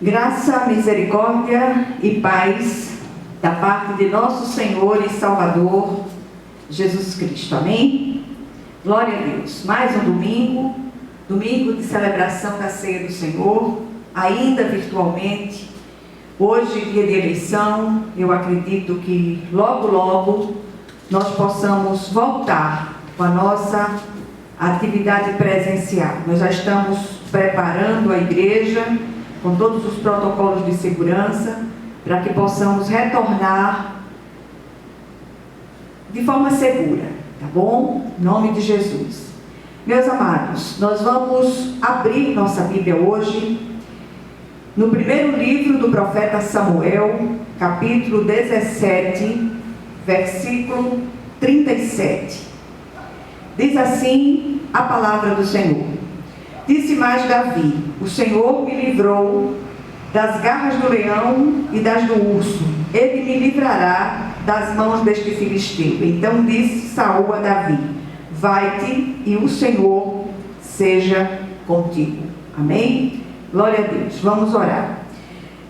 Graça, misericórdia e paz da parte de nosso Senhor e Salvador, Jesus Cristo. Amém? Glória a Deus. Mais um domingo de celebração da ceia do Senhor, ainda virtualmente. Hoje, dia de eleição, eu acredito que logo nós possamos voltar com a nossa atividade presencial. Nós já estamos preparando a igreja com todos os protocolos de segurança para que possamos retornar de forma segura, tá bom? Em nome de Jesus. Meus amados, nós vamos abrir nossa Bíblia hoje no primeiro livro do profeta Samuel, capítulo 17, versículo 37. Diz assim a palavra do Senhor. Disse mais Davi: o Senhor me livrou das garras do leão e das do urso. Ele me livrará das mãos deste filisteu. Então disse Saul a Davi: vai-te e o Senhor seja contigo. Amém? Glória a Deus. Vamos orar.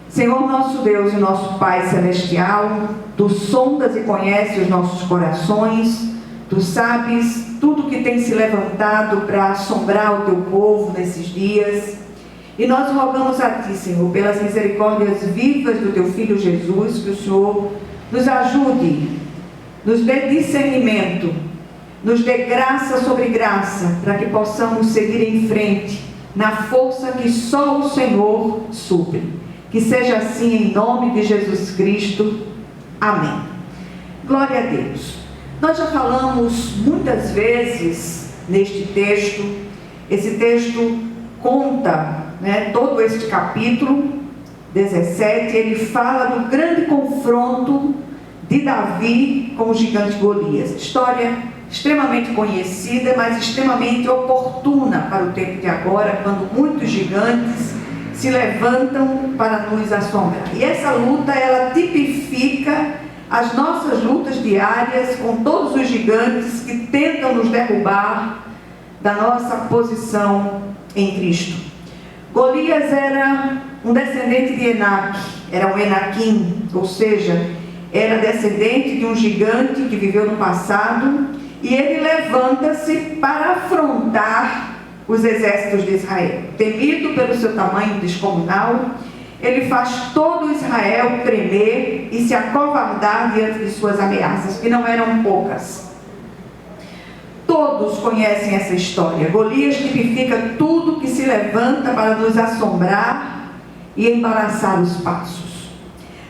Senhor nosso Deus e nosso Pai Celestial, Tu sondas e conheces os nossos corações. Tu sabes tudo que tem se levantado para assombrar o Teu povo nesses dias. E nós rogamos a Ti, Senhor, pelas misericórdias vivas do Teu Filho Jesus, que o Senhor nos ajude, nos dê discernimento, nos dê graça sobre graça, para que possamos seguir em frente, na força que só o Senhor supre. Que seja assim em nome de Jesus Cristo. Amém. Glória a Deus. Nós já falamos muitas vezes neste texto. Esse texto conta, todo este capítulo 17, ele fala do grande confronto de Davi com o gigante Golias. História extremamente conhecida, mas extremamente oportuna para o tempo de agora, quando muitos gigantes se levantam para nos assombrar. E essa luta, ela tipifica as nossas lutas diárias com todos os gigantes que tentam nos derrubar da nossa posição em Cristo. Golias era um descendente de Enaque, era um Enaquim, ou seja, era descendente de um gigante que viveu no passado, e ele levanta-se para afrontar os exércitos de Israel. Temido pelo seu tamanho descomunal, ele faz todo Israel tremer e se acovardar diante de suas ameaças, que não eram poucas. Todos conhecem essa história. Golias tipifica tudo que se levanta para nos assombrar e embaraçar os passos.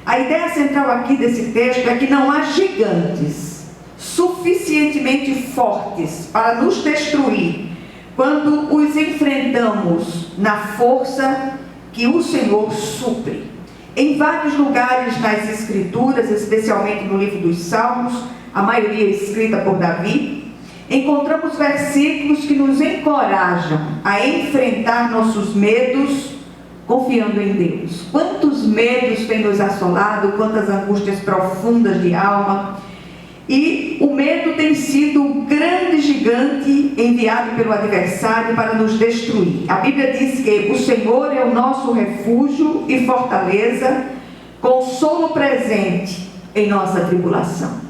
A ideia central aqui desse texto é que não há gigantes suficientemente fortes para nos destruir quando os enfrentamos na força que o Senhor supre. Em vários lugares nas Escrituras, especialmente no livro dos Salmos, a maioria escrita por Davi, encontramos versículos que nos encorajam a enfrentar nossos medos confiando em Deus. Quantos medos têm nos assolado, quantas angústias profundas de alma. E o medo tem sido um grande gigante enviado pelo adversário para nos destruir. A Bíblia diz que o Senhor é o nosso refúgio e fortaleza, consolo presente em nossa tribulação.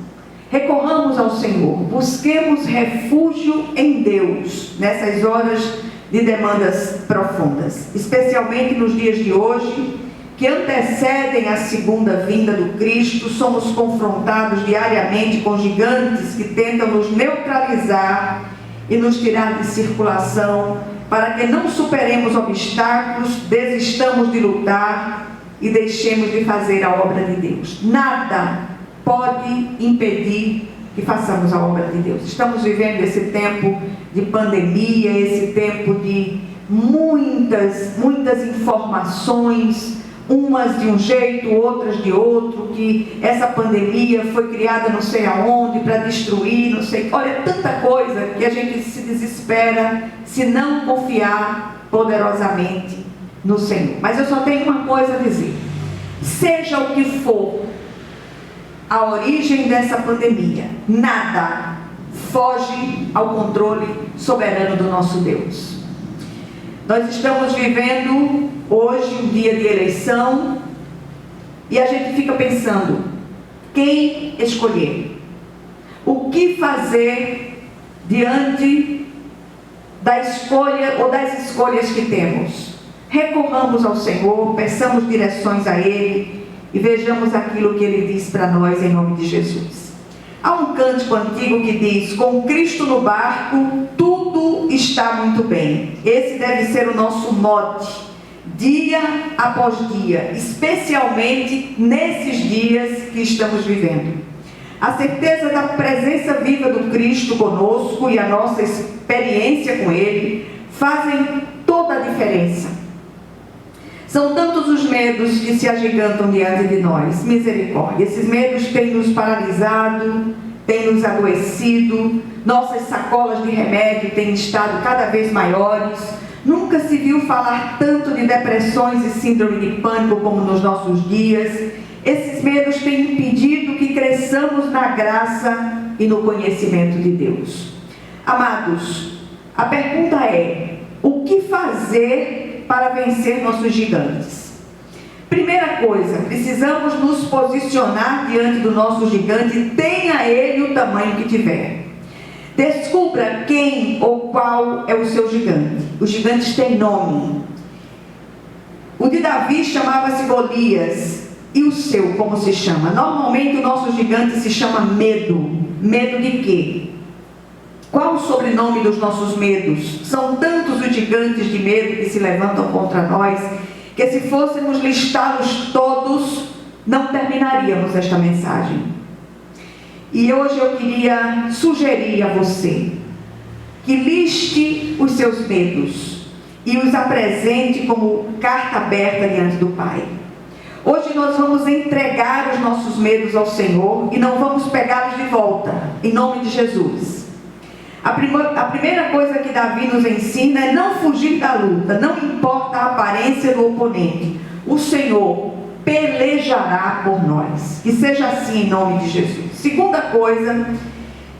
Recorramos ao Senhor, busquemos refúgio em Deus nessas horas de demandas profundas, especialmente nos dias de hoje, que antecedem a segunda vinda do Cristo. Somos confrontados diariamente com gigantes que tentam nos neutralizar e nos tirar de circulação, para que não superemos obstáculos, desistamos de lutar e deixemos de fazer a obra de Deus. Nada pode impedir que façamos a obra de Deus. Estamos vivendo esse tempo de pandemia, esse tempo de muitas informações, umas de um jeito, outras de outro, que essa pandemia foi criada não sei aonde, para destruir, não sei. Olha, tanta coisa que a gente se desespera se não confiar poderosamente no Senhor. Mas eu só tenho uma coisa a dizer: seja o que for a origem dessa pandemia, nada foge ao controle soberano do nosso Deus. Nós estamos vivendo hoje um dia de eleição e a gente fica pensando: quem escolher? O que fazer diante da escolha ou das escolhas que temos? Recorramos ao Senhor, peçamos direções a Ele e vejamos aquilo que Ele diz para nós em nome de Jesus. Há um cântico antigo que diz: com Cristo no barco, tudo está muito bem. Esse deve ser o nosso mote, dia após dia, especialmente nesses dias que estamos vivendo. A certeza da presença viva do Cristo conosco e a nossa experiência com Ele fazem toda a diferença. São tantos os medos que se agigantam diante de nós. Misericórdia. Esses medos têm nos paralisado, têm nos adoecido. Nossas sacolas de remédio têm estado cada vez maiores. Nunca se viu falar tanto de depressões e síndrome de pânico como nos nossos dias. Esses medos têm impedido que cresçamos na graça e no conhecimento de Deus. Amados, a pergunta é: o que fazer para vencer nossos gigantes? Primeira coisa, precisamos nos posicionar diante do nosso gigante, tenha ele o tamanho que tiver. Descubra quem ou qual é o seu gigante. Os gigantes têm nome. O de Davi chamava-se Golias. E o seu, como se chama? Normalmente o nosso gigante se chama medo. Medo de quê? Qual o sobrenome dos nossos medos? São tantos os gigantes de medo que se levantam contra nós, que se fôssemos listá-los todos, não terminaríamos esta mensagem. E hoje eu queria sugerir a você que liste os seus medos e os apresente como carta aberta diante do Pai. Hoje nós vamos entregar os nossos medos ao Senhor e não vamos pegá-los de volta, em nome de Jesus. A primeira coisa que Davi nos ensina é não fugir da luta, não importa a aparência do oponente. O Senhor pelejará por nós. Que seja assim em nome de Jesus. Segunda coisa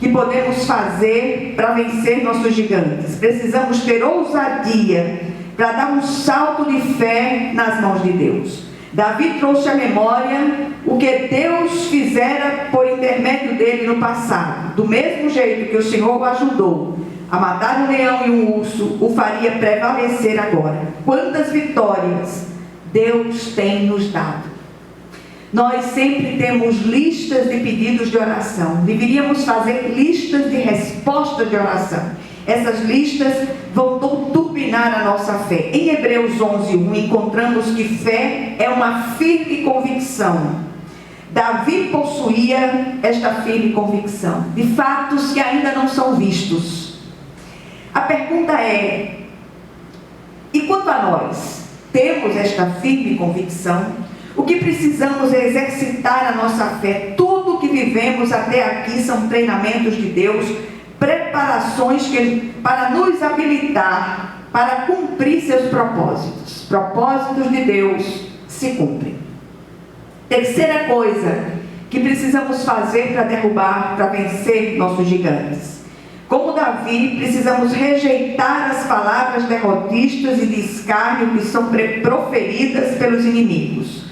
que podemos fazer para vencer nossos gigantes: precisamos ter ousadia para dar um salto de fé nas mãos de Deus. Davi trouxe à memória o que Deus fizera por intermédio dele no passado. Do mesmo jeito que o Senhor o ajudou a matar um leão e um urso, o faria prevalecer agora. Quantas vitórias Deus tem nos dado. Nós sempre temos listas de pedidos de oração. Deveríamos fazer listas de respostas de oração. Essas listas vão turbinar a nossa fé. Em Hebreus 11:1 encontramos que fé é uma firme convicção. Davi possuía esta firme convicção de fatos que ainda não são vistos. A pergunta é: e quanto a nós? Temos esta firme convicção? O que precisamos é exercitar a nossa fé. Tudo o que vivemos até aqui são treinamentos de Deus, preparações para nos habilitar para cumprir seus propósitos. Propósitos de Deus se cumprem. Terceira coisa que precisamos fazer para derrubar, para vencer nossos gigantes. Como Davi, precisamos rejeitar as palavras derrotistas e de escárnio que são proferidas pelos inimigos.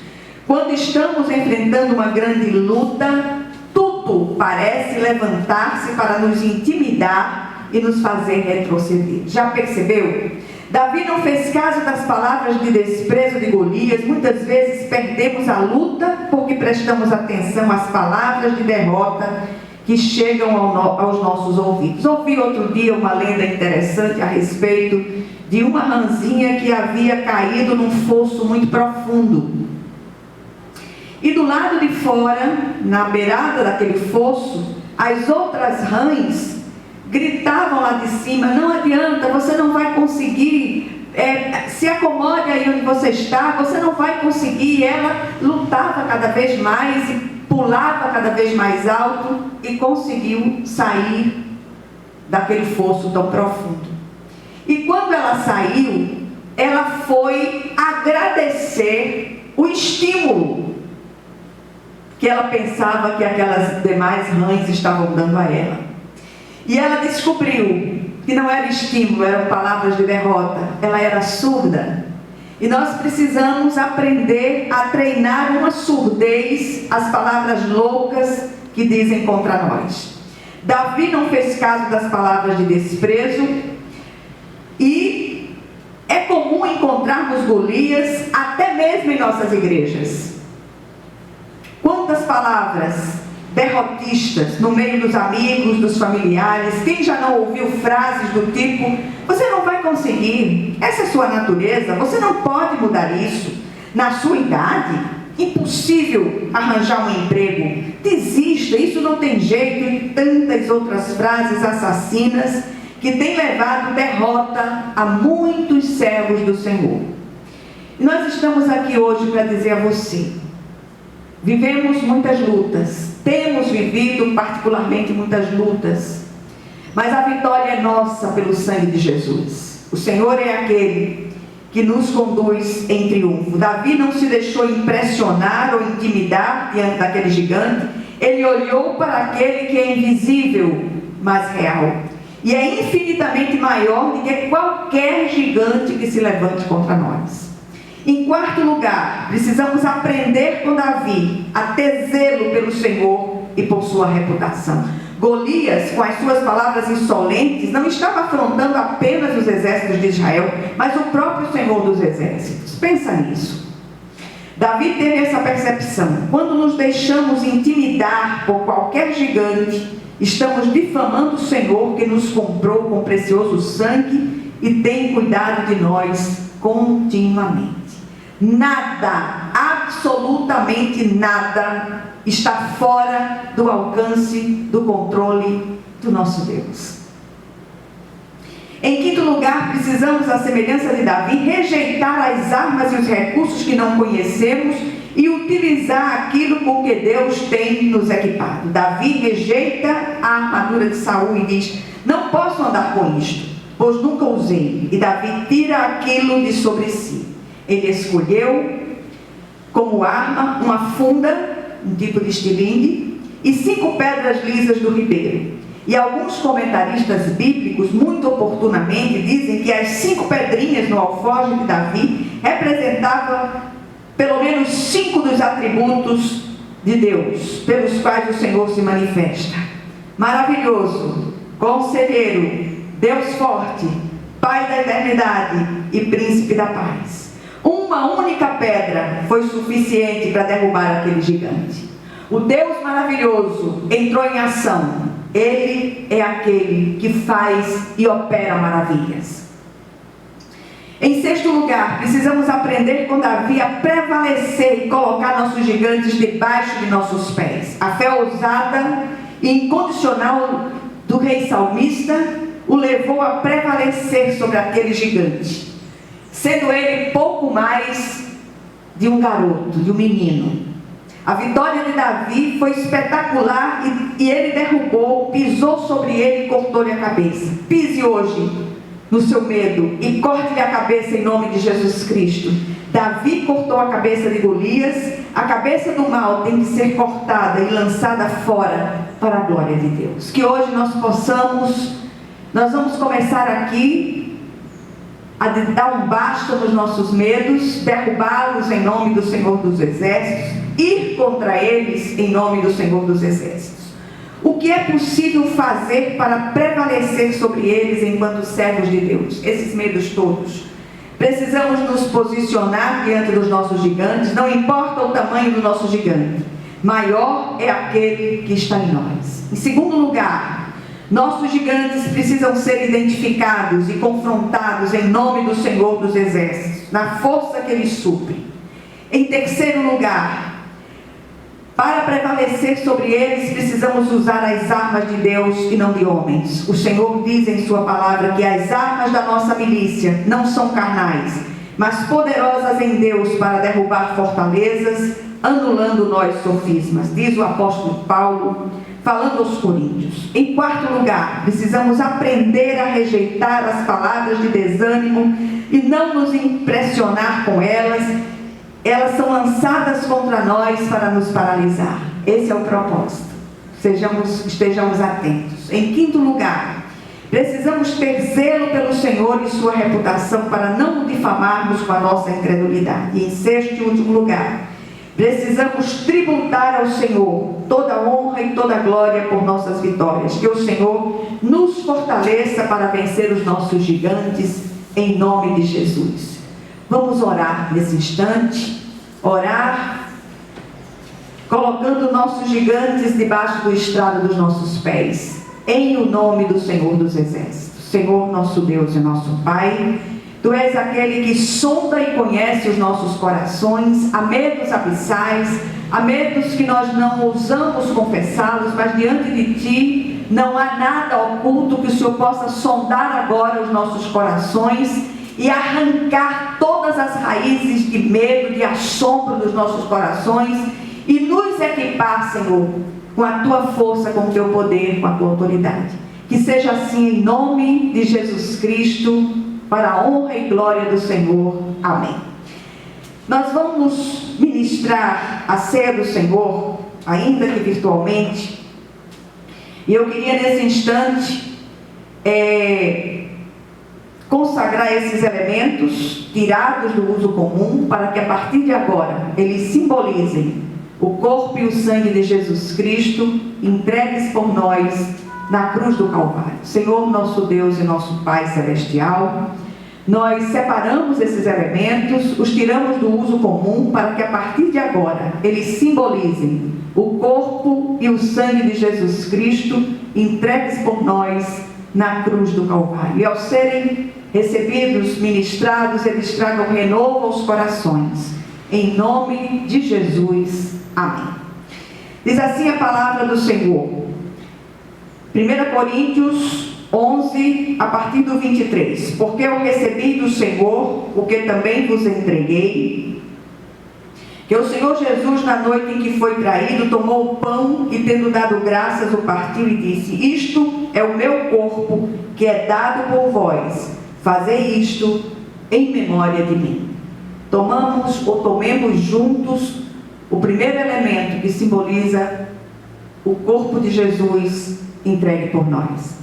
Quando estamos enfrentando uma grande luta, tudo parece levantar-se para nos intimidar e nos fazer retroceder. Já percebeu? Davi não fez caso das palavras de desprezo de Golias. Muitas vezes perdemos a luta porque prestamos atenção às palavras de derrota que chegam aos nossos ouvidos. Ouvi outro dia uma lenda interessante a respeito de uma ranzinha que havia caído num fosso muito profundo. E do lado de fora, na beirada daquele fosso, as outras rãs gritavam lá de cima: não adianta, você não vai conseguir, se acomode aí onde você está, você não vai conseguir. E ela lutava cada vez mais e pulava cada vez mais alto e conseguiu sair daquele fosso tão profundo. E quando ela saiu, ela foi agradecer o estímulo que ela pensava que aquelas demais rãs estavam dando a ela. E ela descobriu que não era estímulo, eram palavras de derrota. Ela era surda. E nós precisamos aprender a treinar uma surdez às palavras loucas que dizem contra nós. Davi não fez caso das palavras de desprezo, e é comum encontrarmos Golias até mesmo em nossas igrejas. Quantas palavras derrotistas no meio dos amigos, dos familiares. Quem já não ouviu frases do tipo: você não vai conseguir, essa é sua natureza, você não pode mudar isso, na sua idade, impossível arranjar um emprego, desista, isso não tem jeito, e tantas outras frases assassinas que têm levado derrota a muitos servos do Senhor. E nós estamos aqui hoje para dizer a você: vivemos muitas lutas, temos vivido particularmente muitas lutas, mas a vitória é nossa pelo sangue de Jesus. O Senhor é aquele que nos conduz em triunfo. Davi não se deixou impressionar ou intimidar diante daquele gigante. Ele olhou para aquele que é invisível, mas real, e é infinitamente maior do que qualquer gigante que se levante contra nós. Em quarto lugar, precisamos aprender com Davi a ter zelo pelo Senhor e por sua reputação. Golias, com as suas palavras insolentes, não estava afrontando apenas os exércitos de Israel, mas o próprio Senhor dos exércitos. Pensa nisso. Davi teve essa percepção: quando nos deixamos intimidar por qualquer gigante, estamos difamando o Senhor que nos comprou com precioso sangue e tem cuidado de nós continuamente. Nada, absolutamente nada, está fora do alcance, do controle do nosso Deus. Em quinto lugar, precisamos, à semelhança de Davi, rejeitar as armas e os recursos que não conhecemos e utilizar aquilo com que Deus tem nos equipado. Davi rejeita a armadura de Saul e diz: não posso andar com isto, pois nunca usei. E Davi tira aquilo de sobre si. Ele escolheu como arma uma funda, um tipo de estilingue, e 5 pedras lisas do ribeiro. E alguns comentaristas bíblicos, muito oportunamente, dizem que as 5 pedrinhas no alforje de Davi representavam pelo menos 5 dos atributos de Deus, pelos quais o Senhor se manifesta: maravilhoso, conselheiro, Deus forte, Pai da eternidade e príncipe da paz. Uma única pedra foi suficiente para derrubar aquele gigante. O Deus maravilhoso entrou em ação. Ele é aquele que faz e opera maravilhas. Em sexto lugar, precisamos aprender com Davi a prevalecer e colocar nossos gigantes debaixo de nossos pés. A fé ousada e incondicional do rei salmista o levou a prevalecer sobre aquele gigante, sendo ele pouco mais de um garoto, de um menino. A vitória de Davi foi espetacular e ele derrubou, pisou sobre ele e cortou-lhe a cabeça. Pise hoje no seu medo e corte-lhe a cabeça em nome de Jesus Cristo. Davi cortou a cabeça de Golias. A cabeça do mal tem que ser cortada e lançada fora para a glória de Deus. Que hoje nós vamos começar aqui a dar um basta nos nossos medos, derrubá-los em nome do Senhor dos Exércitos, ir contra eles em nome do Senhor dos Exércitos. O que é possível fazer para prevalecer sobre eles enquanto servos de Deus? Esses medos todos. Precisamos nos posicionar diante dos nossos gigantes, não importa o tamanho do nosso gigante. Maior é aquele que está em nós. Em segundo lugar, nossos gigantes precisam ser identificados e confrontados em nome do Senhor dos Exércitos, na força que Ele supre. Em terceiro lugar, para prevalecer sobre eles, precisamos usar as armas de Deus e não de homens. O Senhor diz em sua palavra que as armas da nossa milícia não são carnais, mas poderosas em Deus para derrubar fortalezas, anulando nós sofismas, diz o apóstolo Paulo, falando aos coríntios. Em quarto lugar, precisamos aprender a rejeitar as palavras de desânimo e não nos impressionar com elas. Elas são lançadas contra nós para nos paralisar. Esse é o propósito. Estejamos atentos. Em quinto lugar, Precisamos ter zelo pelo Senhor e sua reputação para não o difamarmos com a nossa incredulidade. E em sexto e último lugar, precisamos tributar ao Senhor toda a honra e toda a glória por nossas vitórias. Que o Senhor nos fortaleça para vencer os nossos gigantes, em nome de Jesus. Vamos orar nesse instante, orar, colocando nossos gigantes debaixo do estrado dos nossos pés, em o nome do Senhor dos Exércitos. Senhor, nosso Deus e nosso Pai, Tu és aquele que sonda e conhece os nossos corações, há medos abissais, há medos que nós não ousamos confessá-los, mas diante de Ti não há nada oculto. Que o Senhor possa sondar agora os nossos corações e arrancar todas as raízes de medo, de assombro dos nossos corações e nos equipar, Senhor, com a Tua força, com o Teu poder, com a Tua autoridade. Que seja assim em nome de Jesus Cristo, para a honra e glória do Senhor. Amém. Nós vamos ministrar a ceia do Senhor, ainda que virtualmente, e eu queria nesse instante consagrar esses elementos tirados do uso comum, para que a partir de agora eles simbolizem o corpo e o sangue de Jesus Cristo, entregues por nós na cruz do Calvário. Senhor, nosso Deus e nosso Pai Celestial, nós separamos esses elementos, os tiramos do uso comum, para que a partir de agora eles simbolizem o corpo e o sangue de Jesus Cristo, entregues por nós na cruz do Calvário. E ao serem recebidos, ministrados, eles tragam renovo aos corações. Em nome de Jesus. Amém. Diz assim a palavra do Senhor. 1 Coríntios 11, a partir do 23. Porque eu recebi do Senhor o que também vos entreguei, que o Senhor Jesus, na noite em que foi traído, tomou o pão e, tendo dado graças, o partiu e disse: isto é o meu corpo, que é dado por vós. Fazei isto em memória de mim. Tomemos juntos o primeiro elemento que simboliza o corpo de Jesus entregue por nós.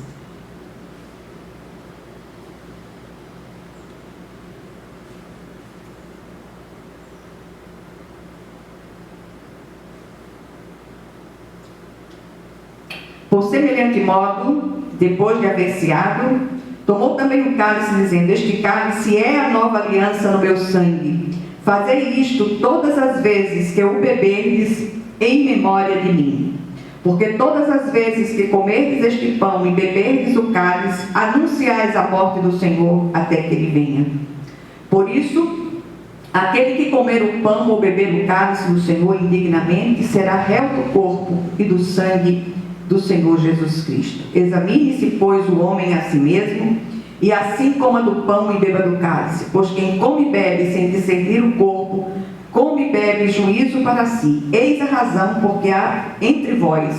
Por semelhante modo, depois de haver ceado, tomou também o cálice, dizendo: este cálice é a nova aliança no meu sangue. Fazei isto todas as vezes que o beberdes, em memória de mim. Porque todas as vezes que comerdes este pão e beberdes o cálice, anunciais a morte do Senhor até que Ele venha. Por isso, aquele que comer o pão ou beber o cálice do Senhor indignamente será réu do corpo e do sangue do Senhor Jesus Cristo. Examine-se, pois, o homem a si mesmo, e assim coma do pão e beba do cálice. Pois quem come e bebe sem discernir o corpo, come e bebe juízo para si. Eis a razão porque há entre vós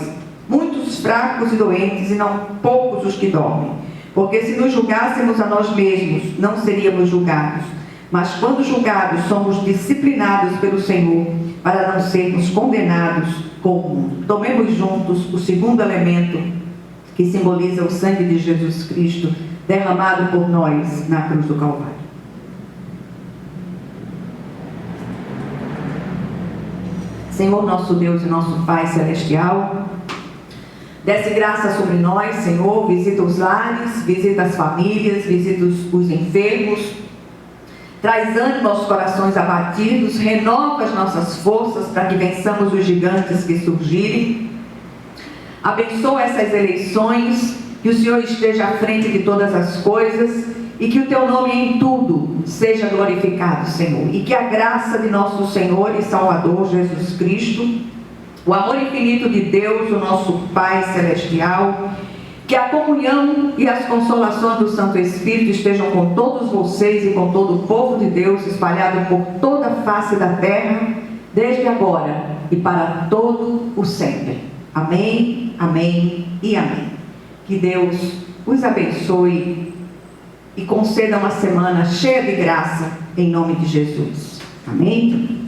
muitos fracos e doentes, e não poucos os que dormem. Porque se nos julgássemos a nós mesmos, não seríamos julgados. Mas quando julgados, somos disciplinados pelo Senhor, para não sermos condenados com o mundo. Tomemos juntos o segundo elemento, que simboliza o sangue de Jesus Cristo, derramado por nós na cruz do Calvário. Senhor, nosso Deus e nosso Pai Celestial, desce graça sobre nós, Senhor. Visita os lares, visita as famílias, visita os enfermos, traz ânimo aos corações abatidos, renova as nossas forças para que vençamos os gigantes que surgirem. Abençoa essas eleições, que o Senhor esteja à frente de todas as coisas e que o Teu nome em tudo seja glorificado, Senhor. E que a graça de nosso Senhor e Salvador Jesus Cristo, o amor infinito de Deus, o nosso Pai Celestial, que a comunhão e as consolações do Santo Espírito estejam com todos vocês e com todo o povo de Deus espalhado por toda a face da terra, desde agora e para todo o sempre. Amém, amém e amém. Que Deus os abençoe e conceda uma semana cheia de graça, em nome de Jesus. Amém?